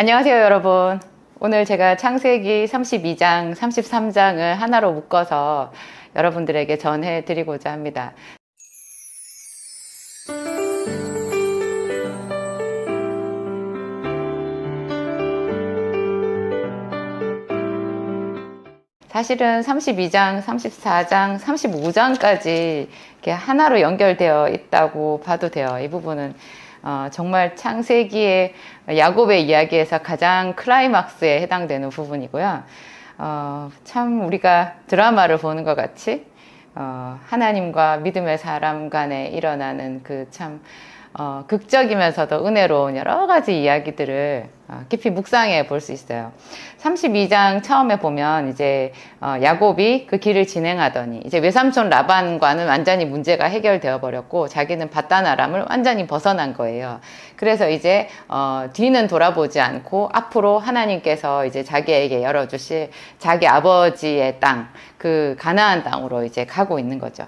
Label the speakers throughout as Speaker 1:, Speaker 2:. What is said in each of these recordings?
Speaker 1: 안녕하세요, 여러분. 오늘 제가 창세기 32장, 33장을 하나로 묶어서 여러분들에게 전해 드리고자 합니다. 사실은 32장, 34장, 35장까지 이렇게 하나로 연결되어 있다고 봐도 돼요. 이 부분은 정말 창세기의 야곱의 이야기에서 가장 클라이막스에 해당되는 부분이고요. 참 우리가 드라마를 보는 것 같이 하나님과 믿음의 사람 간에 일어나는 그 참 극적이면서도 은혜로운 여러 가지 이야기들을 깊이 묵상해 볼 수 있어요. 32장 처음에 보면 이제 야곱이 그 길을 진행하더니 이제 외삼촌 라반과는 완전히 문제가 해결되어 버렸고 자기는 밧단 아람을 완전히 벗어난 거예요. 그래서 이제 뒤는 돌아보지 않고 앞으로 하나님께서 이제 자기에게 열어주실 자기 아버지의 땅, 그 가나안 땅으로 이제 가고 있는 거죠.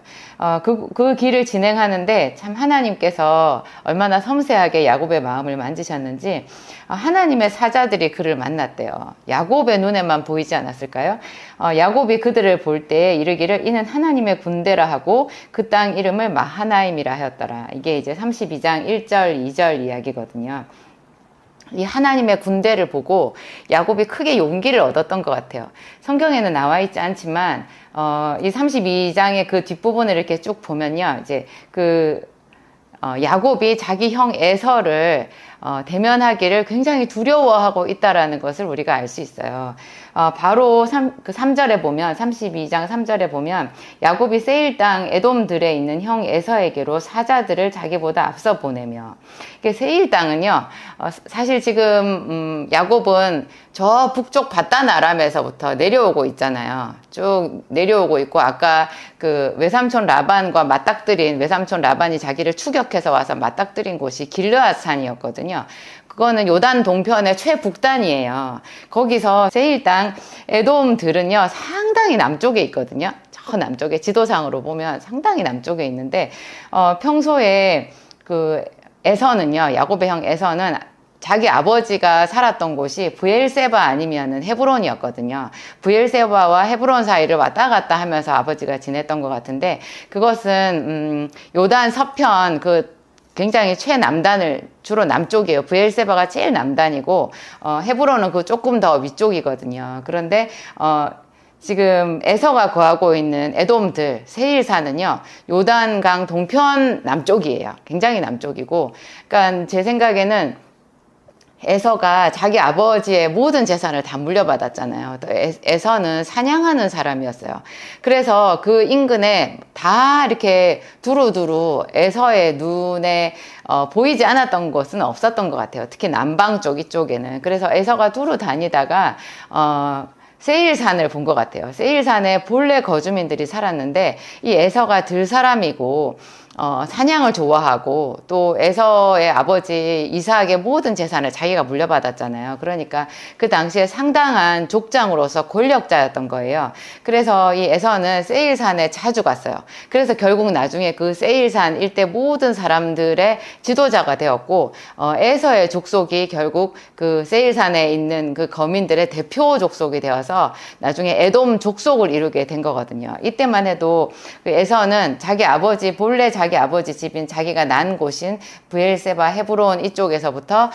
Speaker 1: 그 길을 진행하는데 참 하나님께서 얼마나 섬세하게 야곱의 마음을 만지셨는지 하나님의 사자들이 그를 만났대요. 야곱의 눈에만 보이지 않았을까요? 야곱이 그들을 볼 때 이르기를 이는 하나님의 군대라 하고 그 땅 이름을 마하나임이라 하였더라. 이게 이제 32장 1절 2절 이야기거든요. 이 하나님의 군대를 보고 야곱이 크게 용기를 얻었던 것 같아요. 성경에는 나와 있지 않지만 이 32장의 그 뒷부분을 이렇게 쭉 보면요, 이제 야곱이 자기 형 에서를 대면하기를 굉장히 두려워하고 있다라는 것을 우리가 알 수 있어요. 바로 3절에 보면 32장 3절에 보면 야곱이 세일 땅 에돔들에 있는 형 에서에게로 사자들을 자기보다 앞서 보내며, 세일 땅은요 사실 지금 야곱은 저 북쪽 밧단 아람에서부터 내려오고 있잖아요. 쭉 내려오고 있고 아까 그 외삼촌 라반과 맞닥뜨린 외삼촌 라반이 자기를 추격해서 와서 맞닥뜨린 곳이 길르앗산이었거든요. 그거는 요단 동편의 최북단이에요. 거기서 세일 땅 에돔들은요 상당히 남쪽에 있거든요. 저 남쪽에 지도상으로 보면 상당히 남쪽에 있는데 평소에 그 에서는요, 야곱의 형 에서는 자기 아버지가 살았던 곳이 브엘세바 아니면은 헤브론이었거든요. 브엘세바와 헤브론 사이를 왔다 갔다 하면서 아버지가 지냈던 것 같은데, 그것은 요단 서편 굉장히 최남단을 주로 남쪽이에요. 브엘세바가 제일 남단이고 헤브론은 그 조금 더 위쪽이거든요. 그런데 지금 에서가 거하고 있는 에돔들 세일산은요 요단강 동편 남쪽이에요. 굉장히 남쪽이고, 그러니까 제 생각에는 에서가 자기 아버지의 모든 재산을 다 물려받았잖아요. 또 에서는 사냥하는 사람이었어요. 그래서 그 인근에 다 이렇게 두루두루 에서의 눈에 보이지 않았던 곳은 없었던 것 같아요. 특히 남방 쪽 이쪽에는. 그래서 에서가 두루 다니다가 세일산을 본 것 같아요. 세일산에 본래 거주민들이 살았는데 이 에서가 들사람이고 사냥을 좋아하고 또 에서의 아버지 이삭의 모든 재산을 자기가 물려받았잖아요. 그러니까 그 당시에 상당한 족장으로서 권력자였던 거예요. 그래서 이 에서는 세일산에 자주 갔어요. 그래서 결국 나중에 그 세일산 일대 모든 사람들의 지도자가 되었고 에서의 족속이 결국 그 세일산에 있는 그 거민들의 대표 족속이 되어서 나중에 에돔 족속을 이루게 된 거거든요. 이때만 해도 그 에서는 본래 자기 아버지 집인 자기가 난 곳인 브엘세바 헤브론 이쪽에서부터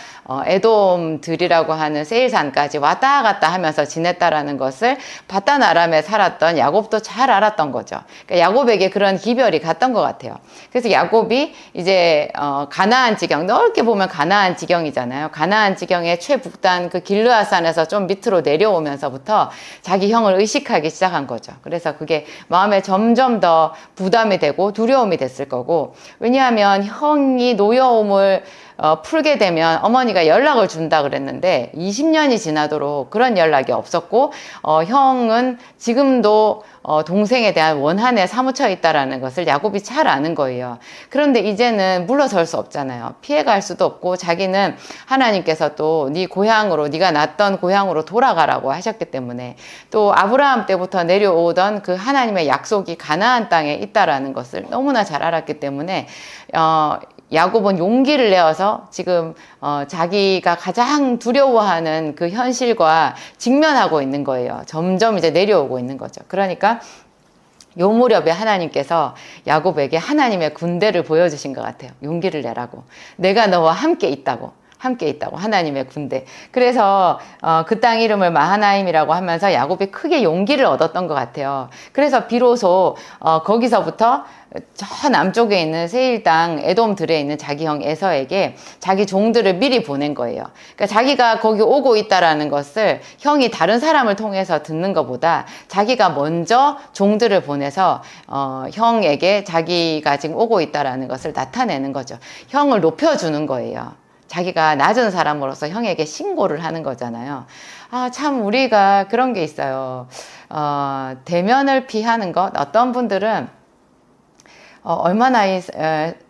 Speaker 1: 에돔들이라고 하는 세일산까지 왔다 갔다 하면서 지냈다라는 것을 밧단 아람에 살았던 야곱도 잘 알았던 거죠. 그러니까 야곱에게 그런 기별이 갔던 것 같아요. 그래서 야곱이 이제 가나안 지경, 넓게 보면 가나안 지경이잖아요. 가나안 지경의 최북단 그 길르앗산에서 좀 밑으로 내려오면서부터 자기 형을 의식하기 시작한 거죠. 그래서 그게 마음에 점점 더 부담이 되고 두려움이 됐을 거고, 왜냐하면 형이 노여움을 풀게 되면 어머니가 연락을 준다 그랬는데 20년이 지나도록 그런 연락이 없었고 형은 지금도 동생에 대한 원한에 사무쳐 있다라는 것을 야곱이 잘 아는 거예요. 그런데 이제는 물러설 수 없잖아요. 피해갈 수도 없고 자기는 하나님께서 또 네 고향으로, 네가 났던 고향으로 돌아가라고 하셨기 때문에, 또 아브라함 때부터 내려오던 그 하나님의 약속이 가나안 땅에 있다라는 것을 너무나 잘 알았기 때문에 야곱은 용기를 내어서 지금 자기가 가장 두려워하는 그 현실과 직면하고 있는 거예요. 점점 이제 내려오고 있는 거죠. 그러니까 요 무렵에 하나님께서 야곱에게 하나님의 군대를 보여주신 것 같아요. 용기를 내라고. 내가 너와 함께 있다고. 하나님의 군대. 그래서 그 땅 이름을 마하나임이라고 하면서 야곱이 크게 용기를 얻었던 것 같아요. 그래서 비로소 거기서부터 저 남쪽에 있는 세일 땅 에돔들에 있는 자기 형 에서에게 자기 종들을 미리 보낸 거예요. 그러니까 자기가 거기 오고 있다라는 것을 형이 다른 사람을 통해서 듣는 것보다 자기가 먼저 종들을 보내서 형에게 자기가 지금 오고 있다라는 것을 나타내는 거죠. 형을 높여주는 거예요. 자기가 낮은 사람으로서 형에게 신고를 하는 거잖아요. 참 우리가 그런 게 있어요. 대면을 피하는 것. 어떤 분들은 얼마나 이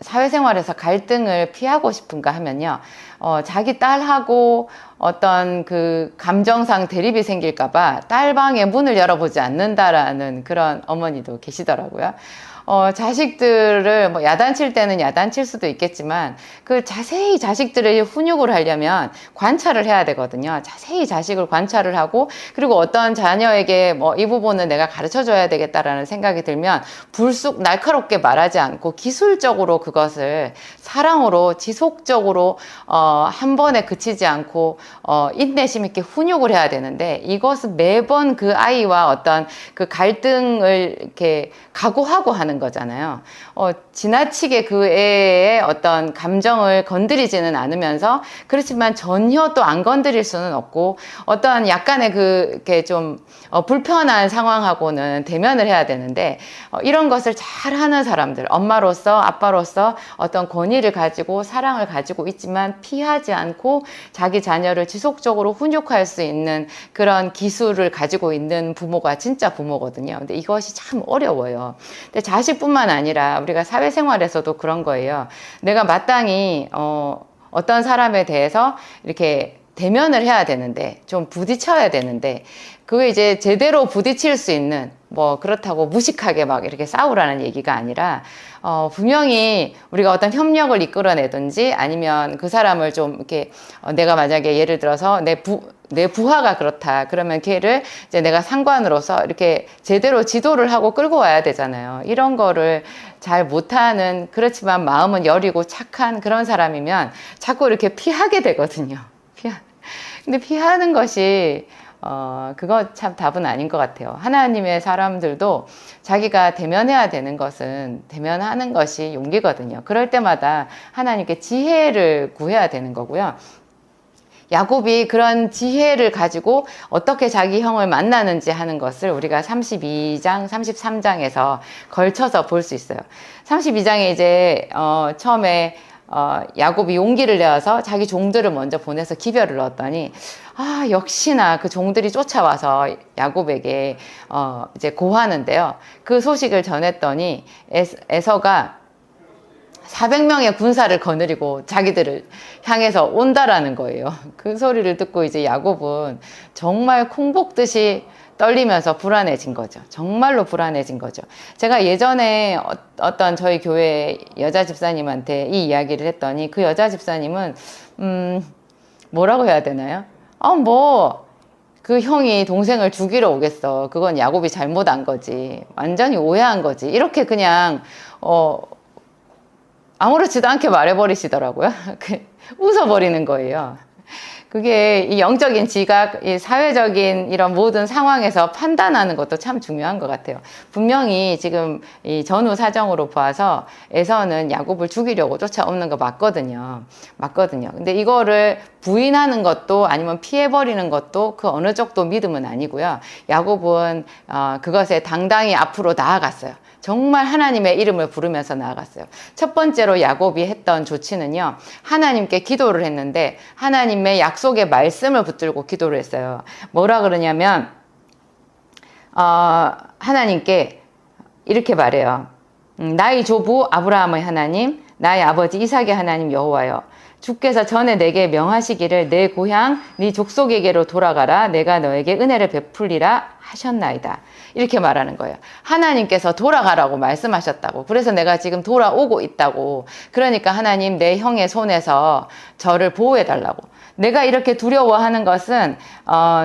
Speaker 1: 사회생활에서 갈등을 피하고 싶은가 하면요. 자기 딸하고 어떤 그 감정상 대립이 생길까봐 딸방의 문을 열어보지 않는다라는 그런 어머니도 계시더라고요. 자식들을 뭐 야단칠 때는 야단칠 수도 있겠지만 그 자세히 자식들의 훈육을 하려면 관찰을 해야 되거든요. 자세히 자식을 관찰을 하고 그리고 어떤 자녀에게 뭐 이 부분은 내가 가르쳐 줘야 되겠다라는 생각이 들면 불쑥 날카롭게 말하지 않고 기술적으로 그것을 사랑으로 지속적으로 한 번에 그치지 않고 인내심 있게 훈육을 해야 되는데 이것은 매번 그 아이와 어떤 그 갈등을 이렇게 각오하고 하는 거잖아요. 지나치게 그 애의 어떤 감정을 건드리지는 않으면서 그렇지만 전혀 또 안 건드릴 수는 없고 어떤 약간의 그게 좀 불편한 상황하고는 대면을 해야 되는데 이런 것을 잘하는 사람들, 엄마로서 아빠로서 어떤 권위를 가지고 사랑을 가지고 있지만 피하지 않고 자기 자녀를 지속적으로 훈육할 수 있는 그런 기술을 가지고 있는 부모가 진짜 부모거든요. 근데 이것이 참 어려워요. 근데 자식뿐만 아니라 우리가 사회생활에서도 그런 거예요. 내가 마땅히 어떤 사람에 대해서 이렇게 대면을 해야 되는데 좀 부딪혀야 되는데 그게 이제 제대로 부딪힐 수 있는 뭐 그렇다고 무식하게 막 이렇게 싸우라는 얘기가 아니라 분명히 우리가 어떤 협력을 이끌어내든지 아니면 그 사람을 좀 이렇게 내가 만약에 예를 들어서 내 부하가 그렇다 그러면 걔를 이제 내가 상관으로서 이렇게 제대로 지도를 하고 끌고 와야 되잖아요. 이런 거를 잘 못하는 그렇지만 마음은 여리고 착한 그런 사람이면 자꾸 이렇게 피하게 되거든요. 근데 피하는 것이 그거 참 답은 아닌 것 같아요. 하나님의 사람들도 자기가 대면해야 되는 것은 대면하는 것이 용기거든요. 그럴 때마다 하나님께 지혜를 구해야 되는 거고요. 야곱이 그런 지혜를 가지고 어떻게 자기 형을 만나는지 하는 것을 우리가 32장, 33장에서 걸쳐서 볼 수 있어요. 32장에 이제 처음에 야곱이 용기를 내어서 자기 종들을 먼저 보내서 기별을 얻더니 역시나 그 종들이 쫓아와서 야곱에게 이제 고하는데요. 그 소식을 전했더니 에서가 400명의 군사를 거느리고 자기들을 향해서 온다라는 거예요. 그 소리를 듣고 이제 야곱은 정말 콩복듯이 떨리면서 불안해진 거죠. 정말로 불안해진 거죠. 제가 예전에 어떤 저희 교회 여자 집사님한테 이 이야기를 했더니 그 여자 집사님은 뭐라고 해야 되나요? 그 형이 동생을 죽이러 오겠어. 그건 야곱이 잘못한 거지. 완전히 오해한 거지. 이렇게 그냥 아무렇지도 않게 말해버리시더라고요. 웃어버리는 거예요. 그게 이 영적인 지각, 이 사회적인 이런 모든 상황에서 판단하는 것도 참 중요한 것 같아요. 분명히 지금 이 전후 사정으로 봐서 에서는 야곱을 죽이려고 쫓아오는 거 맞거든요. 근데 이거를 부인하는 것도 아니면 피해버리는 것도 그 어느 쪽도 믿음은 아니고요. 야곱은 그것에 당당히 앞으로 나아갔어요. 정말 하나님의 이름을 부르면서 나아갔어요. 첫 번째로 야곱이 했던 조치는요. 하나님께 기도를 했는데 하나님의 약속의 말씀을 붙들고 기도를 했어요. 뭐라 그러냐면 하나님께 이렇게 말해요. 나의 조부 아브라함의 하나님, 나의 아버지 이삭의 하나님 여호와여, 주께서 전에 내게 명하시기를 내 고향 네 족속에게로 돌아가라. 내가 너에게 은혜를 베풀리라 하셨나이다. 이렇게 말하는 거예요. 하나님께서 돌아가라고 말씀하셨다고. 그래서 내가 지금 돌아오고 있다고. 그러니까 하나님 내 형의 손에서 저를 보호해 달라고. 내가 이렇게 두려워하는 것은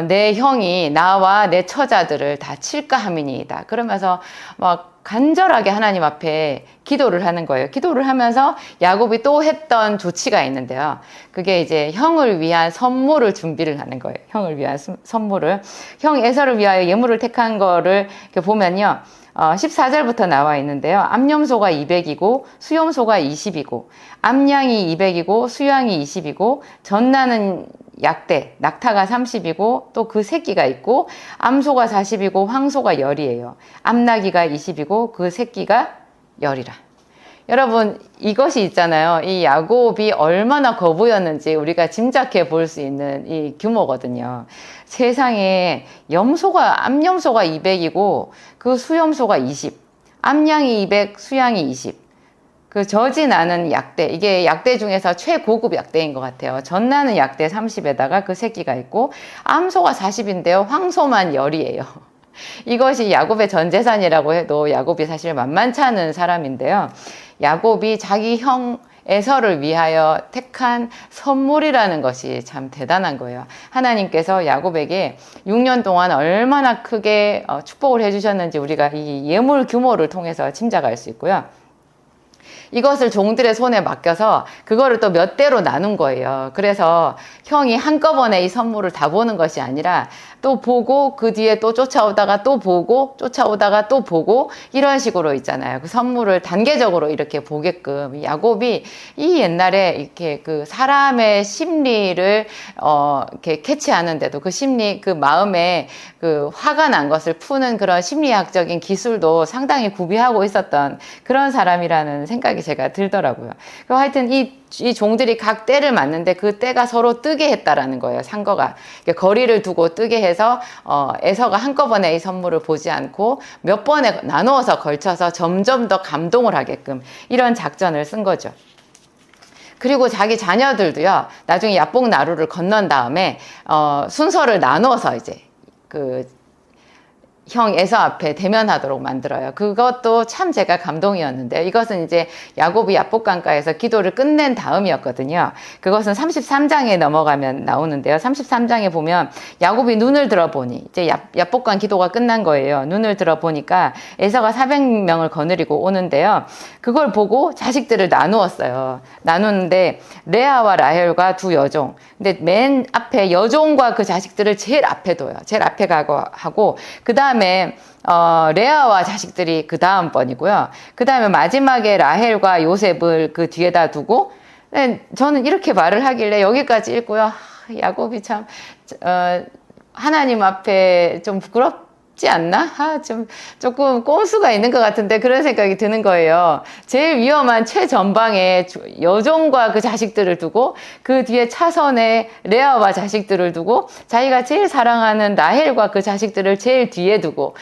Speaker 1: 내 형이 나와 내 처자들을 다 칠까 함이니이다. 그러면서 막 간절하게 하나님 앞에 기도를 하는 거예요. 기도를 하면서 야곱이 또 했던 조치가 있는데요. 그게 이제 형을 위한 선물을 준비를 하는 거예요. 형을 위한 선물을. 형 에서를 위하여 예물을 택한 거를 이렇게 보면요. 14절부터 나와 있는데요. 암염소가 200이고 수염소가 20이고 암양이 200이고 수양이 20이고 젖나는 약대, 낙타가 30이고 또 그 새끼가 있고 암소가 40이고 황소가 10이에요. 암나기가 20이고 그 새끼가 10이라. 여러분 이것이 있잖아요. 이 야곱이 얼마나 거부였는지 우리가 짐작해 볼 수 있는 이 규모거든요. 세상에 암염소가 200이고 그 수염소가 20, 암양이 200, 수양이 20. 그 젖이 나는 약대, 이게 약대 중에서 최고급 약대인 것 같아요. 젖 나는 약대 30에다가 그 새끼가 있고 암소가 40인데요. 황소만 10이에요. 이것이 야곱의 전 재산이라고 해도 야곱이 사실 만만치 않은 사람인데요. 야곱이 자기 형 에서를 위하여 택한 선물이라는 것이 참 대단한 거예요. 하나님께서 야곱에게 6년 동안 얼마나 크게 축복을 해주셨는지 우리가 이 예물 규모를 통해서 짐작할 수 있고요. 이것을 종들의 손에 맡겨서 그거를 또 몇 대로 나눈 거예요. 그래서 형이 한꺼번에 이 선물을 다 보는 것이 아니라 또 보고 그 뒤에 또 쫓아오다가 또 보고 쫓아오다가 또 보고 이런 식으로 있잖아요. 그 선물을 단계적으로 이렇게 보게끔 야곱이 이 옛날에 이렇게 그 사람의 심리를 이렇게 캐치하는데도 그 심리 그 마음에 그 화가 난 것을 푸는 그런 심리학적인 기술도 상당히 구비하고 있었던 그런 사람이라는 생각이 제가 들더라고요. 하여튼 이 종들이 각 떼를 맞는데 그 떼가 서로 뜨게 했다라는 거예요. 상거가 거리를 두고 뜨게 해서 에서가 한꺼번에 이 선물을 보지 않고 몇 번에 나누어서 걸쳐서 점점 더 감동을 하게끔 이런 작전을 쓴 거죠. 그리고 자기 자녀들도요. 나중에 야복 나루를 건넌 다음에 순서를 나누어서 이제 그 형 에서 앞에 대면하도록 만들어요. 그것도 참 제가 감동이었는데 이것은 이제 야곱이 야복강가에서 기도를 끝낸 다음이었거든요. 그것은 33장에 넘어가면 나오는데요. 33장에 보면 야곱이 눈을 들어보니 이제 야복강 기도가 끝난 거예요. 눈을 들어보니까 에서가 400명을 거느리고 오는데요. 그걸 보고 자식들을 나누었어요. 나누는데 레아와 라헬과 두 여종. 근데 맨 앞에 여종과 그 자식들을 제일 앞에 둬요. 제일 앞에 하고 그 다음에 레아와 자식들이 그 다음 번이고요. 그 다음에 마지막에 라헬과 요셉을 그 뒤에다 두고 저는 이렇게 말을 하길래 여기까지 읽고요. 야곱이 참 하나님 앞에 좀 부끄럽지 않나? 조금 꼼수가 있는 것 같은데 그런 생각이 드는 거예요. 제일 위험한 최전방에 여종과 그 자식들을 두고 그 뒤에 차선에 레아와 자식들을 두고 자기가 제일 사랑하는 라헬과 그 자식들을 제일 뒤에 두고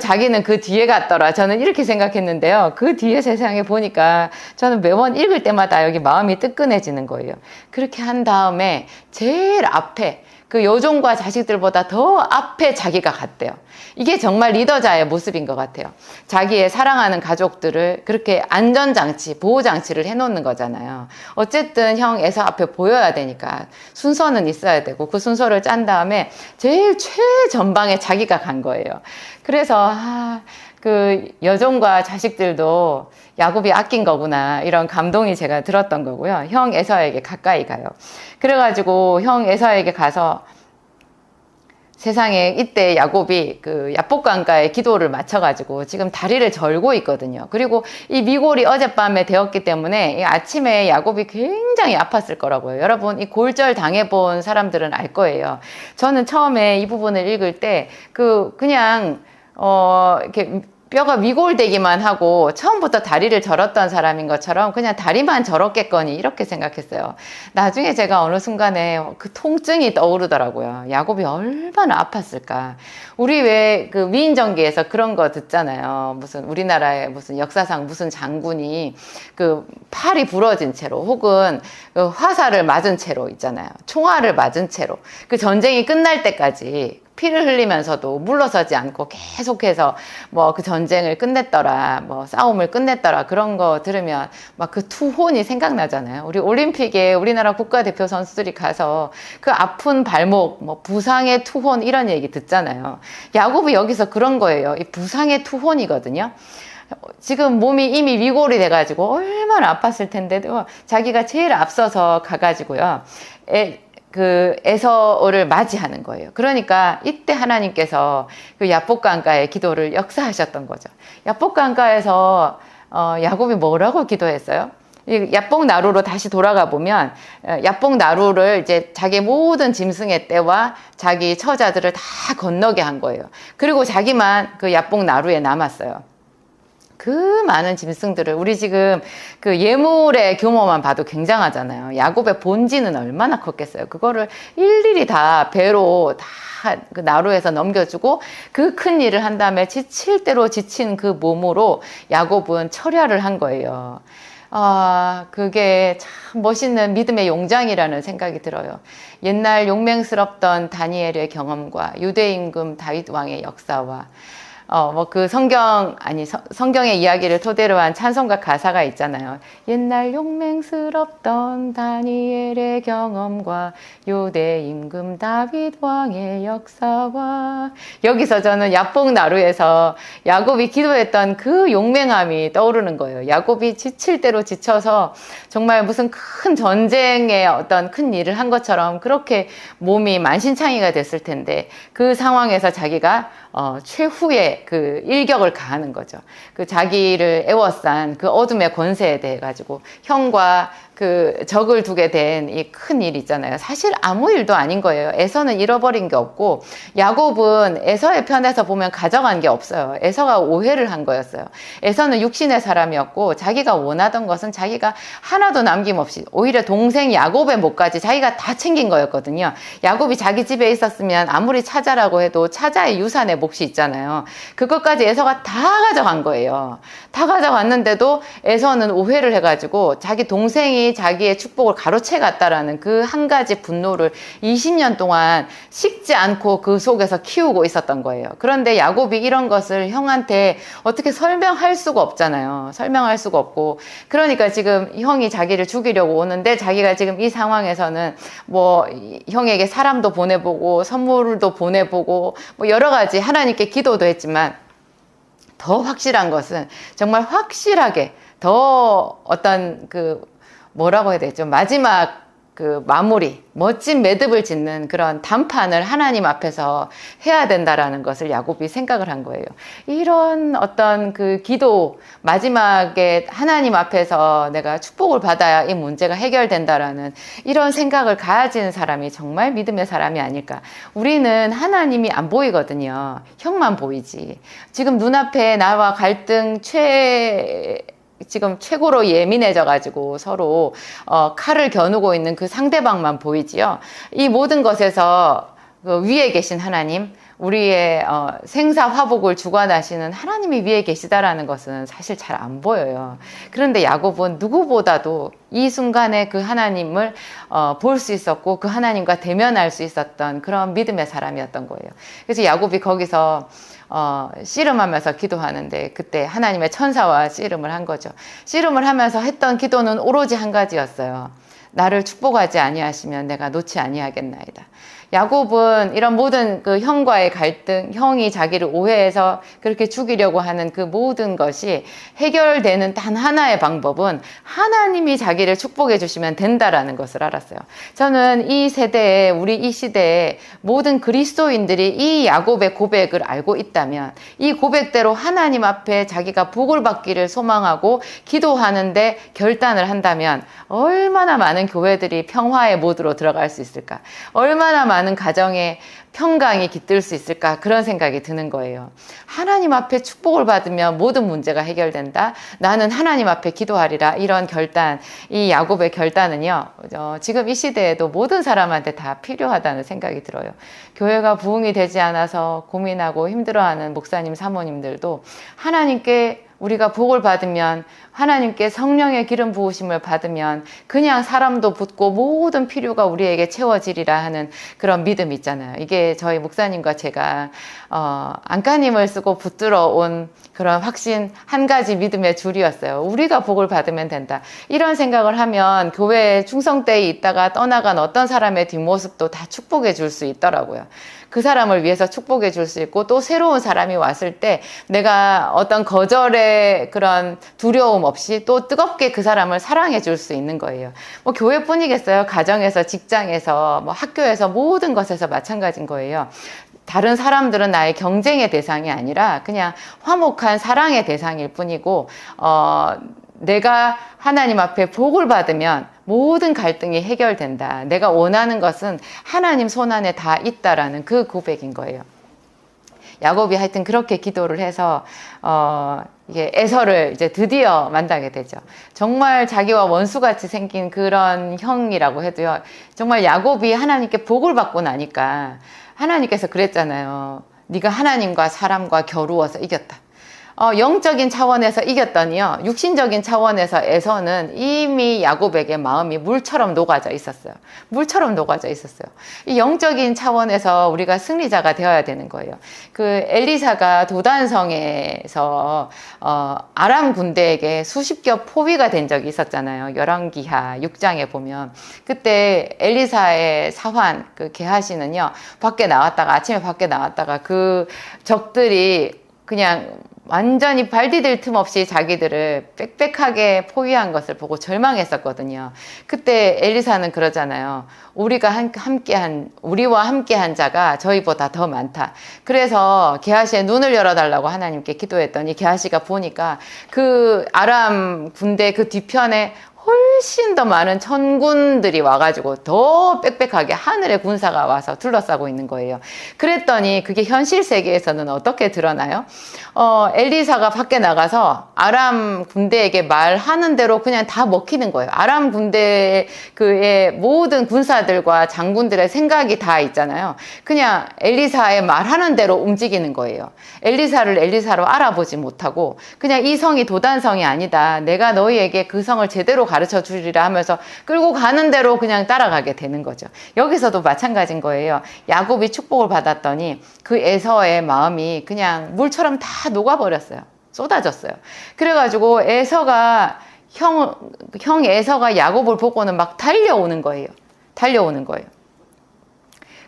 Speaker 1: 자기는 그 뒤에 갔더라. 저는 이렇게 생각했는데요. 그 뒤에 세상에 보니까 저는 매번 읽을 때마다 여기 마음이 뜨끈해지는 거예요. 그렇게 한 다음에 제일 앞에 그 여종과 자식들보다 더 앞에 자기가 갔대요. 이게 정말 리더자의 모습인 것 같아요. 자기의 사랑하는 가족들을 그렇게 안전장치, 보호장치를 해놓는 거잖아요. 어쨌든 형 에서 앞에 보여야 되니까 순서는 있어야 되고 그 순서를 짠 다음에 제일 최전방에 자기가 간 거예요. 그래서 그 여종과 자식들도 야곱이 아낀 거구나 이런 감동이 제가 들었던 거고요. 형 에서에게 가까이 가요. 그래가지고 형 에서에게 가서 세상에 이때 야곱이 그 야복강가에 기도를 마쳐가지고 지금 다리를 절고 있거든요. 그리고 이 미골이 어젯밤에 되었기 때문에 아침에 야곱이 굉장히 아팠을 거라고요. 여러분 이 골절 당해본 사람들은 알 거예요. 저는 처음에 이 부분을 읽을 때 그냥 이렇게 뼈가 위골되기만 하고 처음부터 다리를 절었던 사람인 것처럼 그냥 다리만 절었겠거니 이렇게 생각했어요. 나중에 제가 어느 순간에 그 통증이 떠오르더라고요. 야곱이 얼마나 아팠을까. 우리 왜 그 위인전기에서 그런 거 듣잖아요. 무슨 우리나라의 무슨 역사상 무슨 장군이 그 팔이 부러진 채로 혹은 그 화살을 맞은 채로 있잖아요. 총알을 맞은 채로 그 전쟁이 끝날 때까지 피를 흘리면서도 물러서지 않고 계속해서 뭐 그 전쟁을 끝냈더라, 뭐 싸움을 끝냈더라 그런 거 들으면 막 그 투혼이 생각나잖아요. 우리 올림픽에 우리나라 국가대표 선수들이 가서 그 아픈 발목, 뭐 부상의 투혼 이런 얘기 듣잖아요. 야곱이 여기서 그런 거예요. 이 부상의 투혼이거든요. 지금 몸이 이미 위골이 돼가지고 얼마나 아팠을 텐데도 자기가 제일 앞서서 가가지고요. 그 에서를 맞이하는 거예요. 그러니까 이때 하나님께서 그 야복강가의 기도를 역사하셨던 거죠. 야복강가에서 야곱이 뭐라고 기도했어요? 이 야복나루로 다시 돌아가 보면 야복나루를 이제 자기 모든 짐승의 떼와 자기 처자들을 다 건너게 한 거예요. 그리고 자기만 그 야복나루에 남았어요. 그 많은 짐승들을 우리 지금 그 예물의 규모만 봐도 굉장하잖아요. 야곱의 본지는 얼마나 컸겠어요. 그거를 일일이 다 배로 다 그 나루에서 넘겨주고 그 큰 일을 한 다음에 지칠 대로 지친 그 몸으로 야곱은 철야를 한 거예요. 그게 참 멋있는 믿음의 용장이라는 생각이 들어요. 옛날 용맹스럽던 다니엘의 경험과 유대 임금 다윗 왕의 역사와 뭐 그 성경의 이야기를 토대로 한 찬송가 가사가 있잖아요. 옛날 용맹스럽던 다니엘의 경험과 유대 임금 다윗 왕의 역사와 여기서 저는 야복나루에서 야곱이 기도했던 그 용맹함이 떠오르는 거예요. 야곱이 지칠 대로 지쳐서 정말 무슨 큰 전쟁의 어떤 큰 일을 한 것처럼 그렇게 몸이 만신창이가 됐을 텐데 그 상황에서 자기가 최후의 그 일격을 가하는 거죠. 그 자기를 애워싼 그 어둠의 권세에 대해 가지고 형과 그 적을 두게 된 이 큰 일 있잖아요. 사실 아무 일도 아닌 거예요. 에서는 잃어버린 게 없고 야곱은 에서의 편에서 보면 가져간 게 없어요. 에서가 오해를 한 거였어요. 에서는 육신의 사람이었고 자기가 원하던 것은 자기가 하나도 남김없이 오히려 동생 야곱의 몫까지 자기가 다 챙긴 거였거든요. 야곱이 자기 집에 있었으면 아무리 차자라고 해도 차자의 유산의 몫이 있잖아요. 그것까지 에서가 다 가져간 거예요. 다 가져갔는데도 에서는 오해를 해가지고 자기 동생이 자기의 축복을 가로채 갔다라는 그 한 가지 분노를 20년 동안 식지 않고 그 속에서 키우고 있었던 거예요. 그런데 야곱이 이런 것을 형한테 어떻게 설명할 수가 없잖아요. 설명할 수가 없고 그러니까 지금 형이 자기를 죽이려고 오는데 자기가 지금 이 상황에서는 뭐 형에게 사람도 보내보고 선물도 보내보고 뭐 여러 가지 하나님께 기도도 했지만 더 확실한 것은 정말 확실하게 더 어떤 그 뭐라고 해야 되죠? 마지막 그 마무리, 멋진 매듭을 짓는 그런 단판을 하나님 앞에서 해야 된다라는 것을 야곱이 생각을 한 거예요. 이런 어떤 그 기도, 마지막에 하나님 앞에서 내가 축복을 받아야 이 문제가 해결된다라는 이런 생각을 가진 사람이 정말 믿음의 사람이 아닐까. 우리는 하나님이 안 보이거든요. 형만 보이지. 지금 눈앞에 나와 갈등 지금 최고로 예민해져가지고 서로 칼을 겨누고 있는 그 상대방만 보이지요. 이 모든 것에서 그 위에 계신 하나님, 우리의 생사화복을 주관하시는 하나님이 위에 계시다라는 것은 사실 잘 안 보여요. 그런데 야곱은 누구보다도 이 순간에 그 하나님을 볼 수 있었고 그 하나님과 대면할 수 있었던 그런 믿음의 사람이었던 거예요. 그래서 야곱이 거기서 씨름하면서 기도하는데 그때 하나님의 천사와 씨름을 한 거죠. 씨름을 하면서 했던 기도는 오로지 한 가지였어요. 나를 축복하지 아니하시면 내가 놓지 아니하겠나이다. 야곱은 이런 모든 그 형과의 갈등, 형이 자기를 오해해서 그렇게 죽이려고 하는 그 모든 것이 해결되는 단 하나의 방법은 하나님이 자기를 축복해 주시면 된다라는 것을 알았어요. 저는 이 세대에, 우리 이 시대에 모든 그리스도인들이 이 야곱의 고백을 알고 있다면 이 고백대로 하나님 앞에 자기가 복을 받기를 소망하고 기도하는데 결단을 한다면 얼마나 많은 교회들이 평화의 모드로 들어갈 수 있을까? 얼마나 많은 가정에 평강이 깃들 수 있을까 그런 생각이 드는 거예요. 하나님 앞에 축복을 받으면 모든 문제가 해결된다. 나는 하나님 앞에 기도하리라. 이런 결단, 이 야곱의 결단은요, 지금 이 시대에도 모든 사람한테 다 필요하다는 생각이 들어요. 교회가 부흥이 되지 않아서 고민하고 힘들어하는 목사님, 사모님들도 하나님께 우리가 복을 받으면, 하나님께 성령의 기름 부으심을 받으면 그냥 사람도 붙고 모든 필요가 우리에게 채워지리라 하는 그런 믿음이 있잖아요. 이게 저희 목사님과 제가 안간힘을 쓰고 붙들어 온 그런 확신, 한 가지 믿음의 줄이었어요. 우리가 복을 받으면 된다. 이런 생각을 하면 교회 충성대에 있다가 떠나간 어떤 사람의 뒷모습도 다 축복해 줄 수 있더라고요. 그 사람을 위해서 축복해 줄 수 있고, 또 새로운 사람이 왔을 때 내가 어떤 거절의 그런 두려움 없이 또 뜨겁게 그 사람을 사랑해 줄 수 있는 거예요. 뭐 교회뿐이겠어요. 가정에서, 직장에서, 뭐 학교에서, 모든 것에서 마찬가지인 거예요. 다른 사람들은 나의 경쟁의 대상이 아니라 그냥 화목한 사랑의 대상일 뿐이고, 내가 하나님 앞에 복을 받으면 모든 갈등이 해결된다. 내가 원하는 것은 하나님 손안에 다 있다라는 그 고백인 거예요. 야곱이 하여튼 그렇게 기도를 해서 이게 에서를 이제 드디어 만나게 되죠. 정말 자기와 원수같이 생긴 그런 형이라고 해도요, 정말 야곱이 하나님께 복을 받고 나니까 하나님께서 그랬잖아요. 네가 하나님과 사람과 겨루어서 이겼다. 영적인 차원에서 이겼더니요, 육신적인 차원에서 에서는 이미 야곱에게 마음이 물처럼 녹아져 있었어요. 물처럼 녹아져 있었어요. 이 영적인 차원에서 우리가 승리자가 되어야 되는 거예요. 그 엘리사가 도단성에서 아람 군대에게 수십 겹 포위가 된 적이 있었잖아요. 열왕기하 6장에 보면, 그때 엘리사의 사환 그 게하시는요, 아침에 밖에 나왔다가 그 적들이 그냥 완전히 발디딜 틈 없이 자기들을 빽빽하게 포위한 것을 보고 절망했었거든요. 그때 엘리사는 그러잖아요. 우리와 함께한 자가 저희보다 더 많다. 그래서 게하시의 눈을 열어달라고 하나님께 기도했더니 게하시가 보니까 그 아람 군대 그 뒤편에 훨씬 더 많은 천군들이 와가지고 더 빽빽하게 하늘의 군사가 와서 둘러싸고 있는 거예요. 그랬더니 그게 현실 세계에서는 어떻게 드러나요? 엘리사가 밖에 나가서 아람 군대에게 말하는 대로 그냥 다 먹히는 거예요. 아람 군대 그의 모든 군사들과 장군들의 생각이 다 있잖아요. 그냥 엘리사의 말하는 대로 움직이는 거예요. 엘리사를 엘리사로 알아보지 못하고 그냥 이 성이 도단성이 아니다. 내가 너희에게 그 성을 제대로 가르쳐 주리라 하면서 끌고 가는 대로 그냥 따라가게 되는 거죠. 여기서도 마찬가지인 거예요. 야곱이 축복을 받았더니 그 에서의 마음이 그냥 물처럼 다 녹아버렸어요. 쏟아졌어요. 그래가지고 에서가 형 에서가 야곱을 보고는 막 달려오는 거예요.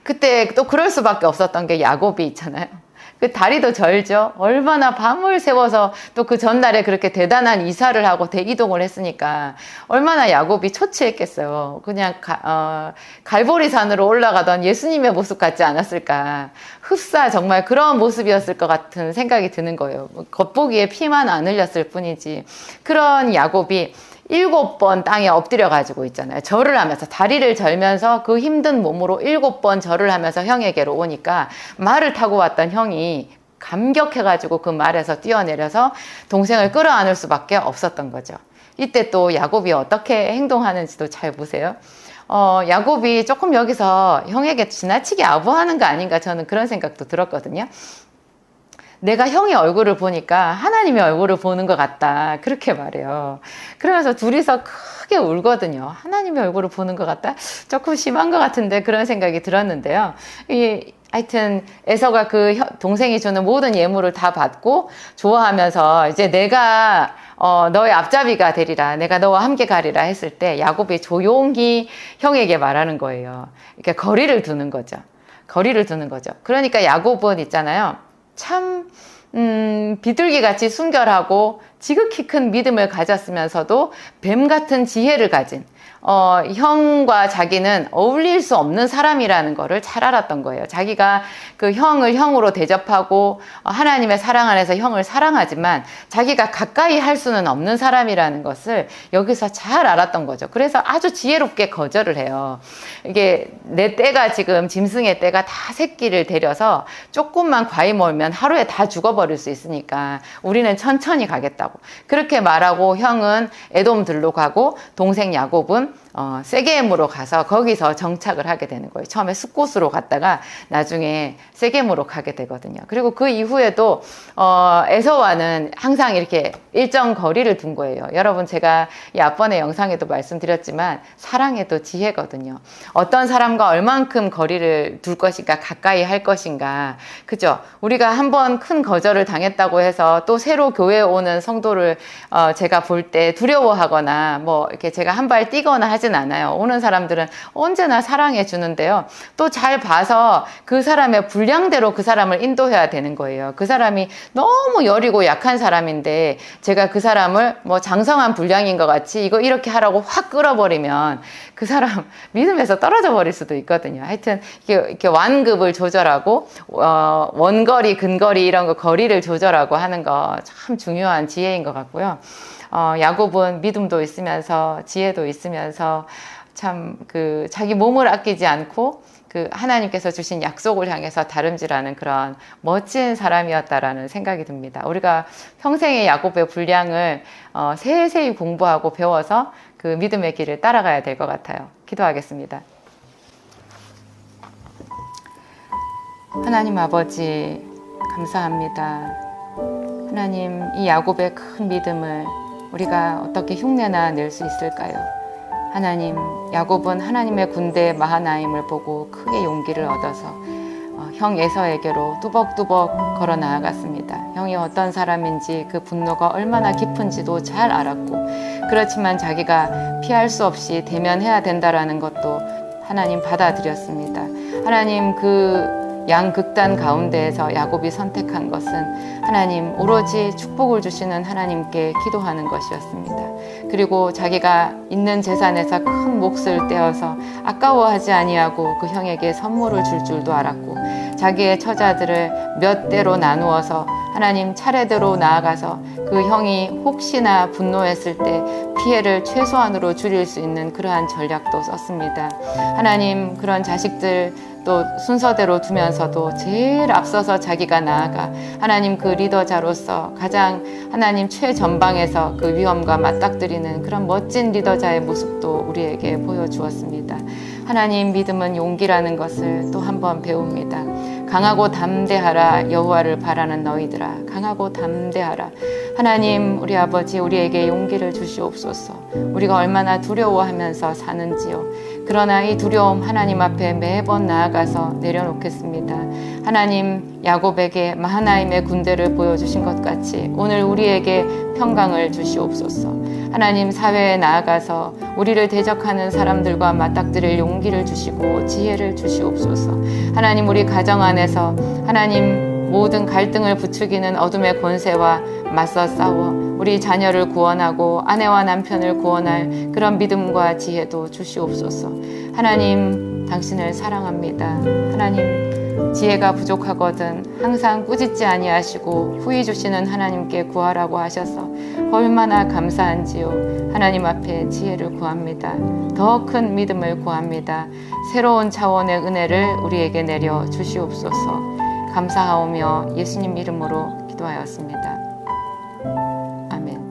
Speaker 1: 그때 또 그럴 수밖에 없었던 게 야곱이 있잖아요. 그 다리도 절죠. 얼마나 밤을 새워서 또 그 전날에 그렇게 대단한 이사를 하고 대이동을 했으니까 얼마나 야곱이 초췌했겠어요. 그냥 갈보리산으로 올라가던 예수님의 모습 같지 않았을까. 흡사 정말 그런 모습이었을 것 같은 생각이 드는 거예요. 겉보기에 피만 안 흘렸을 뿐이지. 그런 야곱이 7번 땅에 엎드려 가지고 있잖아요. 절을 하면서, 다리를 절면서 그 힘든 몸으로 7번 절을 하면서 형에게로 오니까 말을 타고 왔던 형이 감격해가지고 그 말에서 뛰어내려서 동생을 끌어안을 수밖에 없었던 거죠. 이때 또 야곱이 어떻게 행동하는지도 잘 보세요. 야곱이 조금 여기서 형에게 지나치게 아부하는 거 아닌가, 저는 그런 생각도 들었거든요. 내가 형의 얼굴을 보니까 하나님의 얼굴을 보는 것 같다, 그렇게 말해요. 그러면서 둘이서 크게 울거든요. 하나님의 얼굴을 보는 것 같다? 조금 심한 것 같은데, 그런 생각이 들었는데요. 하여튼 에서가 그 동생이 주는 모든 예물을 다 받고 좋아하면서 이제 내가 너의 앞잡이가 되리라, 내가 너와 함께 가리라 했을 때 야곱이 조용히 형에게 말하는 거예요. 이렇게 거리를 두는 거죠. 그러니까 야곱은 있잖아요, 참 비둘기같이 순결하고 지극히 큰 믿음을 가졌으면서도 뱀 같은 지혜를 가진, 형과 자기는 어울릴 수 없는 사람이라는 거를 잘 알았던 거예요. 자기가 그 형을 형으로 대접하고 하나님의 사랑 안에서 형을 사랑하지만 자기가 가까이 할 수는 없는 사람이라는 것을 여기서 잘 알았던 거죠. 그래서 아주 지혜롭게 거절을 해요. 이게 내 떼가 지금 짐승의 떼가 다 새끼를 데려서 조금만 과히 멀면 하루에 다 죽어버릴 수 있으니까 우리는 천천히 가겠다고 그렇게 말하고 형은 에돔들로 가고 동생 야곱은 세겜으로 가서 거기서 정착을 하게 되는 거예요. 처음에 숫곳으로 갔다가 나중에 세겜으로 가게 되거든요. 그리고 그 이후에도 에서와는 항상 이렇게 일정 거리를 둔 거예요. 여러분 제가 이 앞번의 영상에도 말씀드렸지만 사랑에도 지혜거든요. 어떤 사람과 얼만큼 거리를 둘 것인가 가까이 할 것인가 그죠? 우리가 한번 큰 거절을 당했다고 해서 또 새로 교회에 오는 성도를 제가 볼 때 두려워하거나 뭐 이렇게 제가 한 발 뛰거나 하진 않아요. 오는 사람들은 언제나 사랑해 주는데요. 또 잘 봐서 그 사람의 분량대로 그 사람을 인도해야 되는 거예요. 그 사람이 너무 여리고 약한 사람인데 제가 그 사람을 뭐 장성한 분량인 것 같이 이거 이렇게 하라고 확 끌어버리면 그 사람 믿음에서 떨어져 버릴 수도 있거든요. 하여튼 이렇게 완급을 조절하고 원거리, 근거리 이런 거 거리를 조절하고 하는 거 참 중요한 지혜인 것 같고요. 야곱은 믿음도 있으면서 지혜도 있으면서 참 그 자기 몸을 아끼지 않고 그 하나님께서 주신 약속을 향해서 다름질하는 그런 멋진 사람이었다라는 생각이 듭니다. 우리가 평생의 야곱의 분량을 세세히 공부하고 배워서 그 믿음의 길을 따라가야 될 것 같아요. 기도하겠습니다. 하나님 아버지 감사합니다. 하나님 이 야곱의 큰 믿음을 우리가 어떻게 흉내나 낼 수 있을까요? 하나님 야곱은 하나님의 군대 마하나임을 보고 크게 용기를 얻어서 형 에서에게로 뚜벅뚜벅 걸어 나아갔습니다. 형이 어떤 사람인지 그 분노가 얼마나 깊은지도 잘 알았고 그렇지만 자기가 피할 수 없이 대면해야 된다라는 것도 하나님 받아들였습니다. 하나님 그 양극단 가운데에서 야곱이 선택한 것은 하나님 오로지 축복을 주시는 하나님께 기도하는 것이었습니다. 그리고 자기가 있는 재산에서 큰 몫을 떼어서 아까워하지 아니하고 그 형에게 선물을 줄 줄도 알았고 자기의 처자들을 몇 대로 나누어서 하나님 차례대로 나아가서 그 형이 혹시나 분노했을 때 피해를 최소한으로 줄일 수 있는 그러한 전략도 썼습니다. 하나님 그런 자식들 또 순서대로 두면서도 제일 앞서서 자기가 나아가 하나님 그 리더자로서 가장 하나님 최전방에서 그 위험과 맞닥뜨리는 그런 멋진 리더자의 모습도 우리에게 보여주었습니다. 하나님 믿음은 용기라는 것을 또 한 번 배웁니다. 강하고 담대하라 여호와를 바라는 너희들아 강하고 담대하라. 하나님 우리 아버지 우리에게 용기를 주시옵소서. 우리가 얼마나 두려워하면서 사는지요. 그러나 이 두려움 하나님 앞에 매번 나아가서 내려놓겠습니다. 하나님 야곱에게 마하나임의 군대를 보여주신 것 같이 오늘 우리에게 평강을 주시옵소서. 하나님 사회에 나아가서 우리를 대적하는 사람들과 맞닥뜨릴 용기를 주시고 지혜를 주시옵소서. 하나님 우리 가정 안에서 하나님 모든 갈등을 부추기는 어둠의 권세와 맞서 싸워 우리 자녀를 구원하고 아내와 남편을 구원할 그런 믿음과 지혜도 주시옵소서. 하나님 당신을 사랑합니다. 하나님 지혜가 부족하거든 항상 꾸짖지 아니하시고 후히 주시는 하나님께 구하라고 하셔서 얼마나 감사한지요. 하나님 앞에 지혜를 구합니다. 더 큰 믿음을 구합니다. 새로운 차원의 은혜를 우리에게 내려 주시옵소서. 감사하오며 예수님 이름으로 기도하였습니다. 아멘.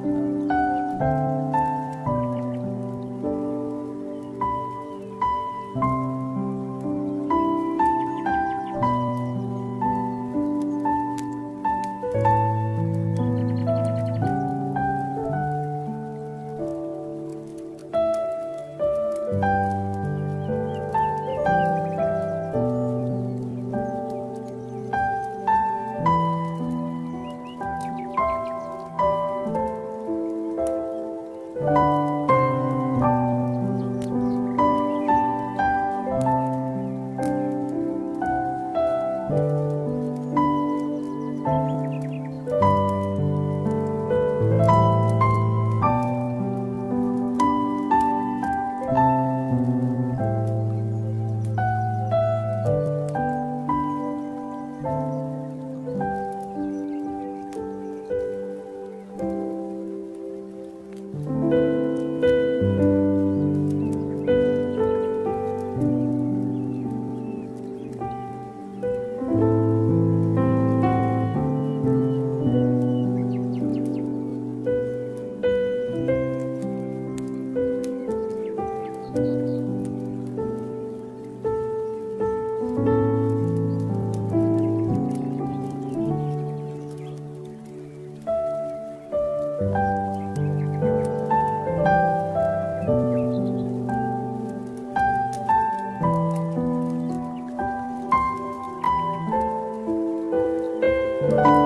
Speaker 1: 네.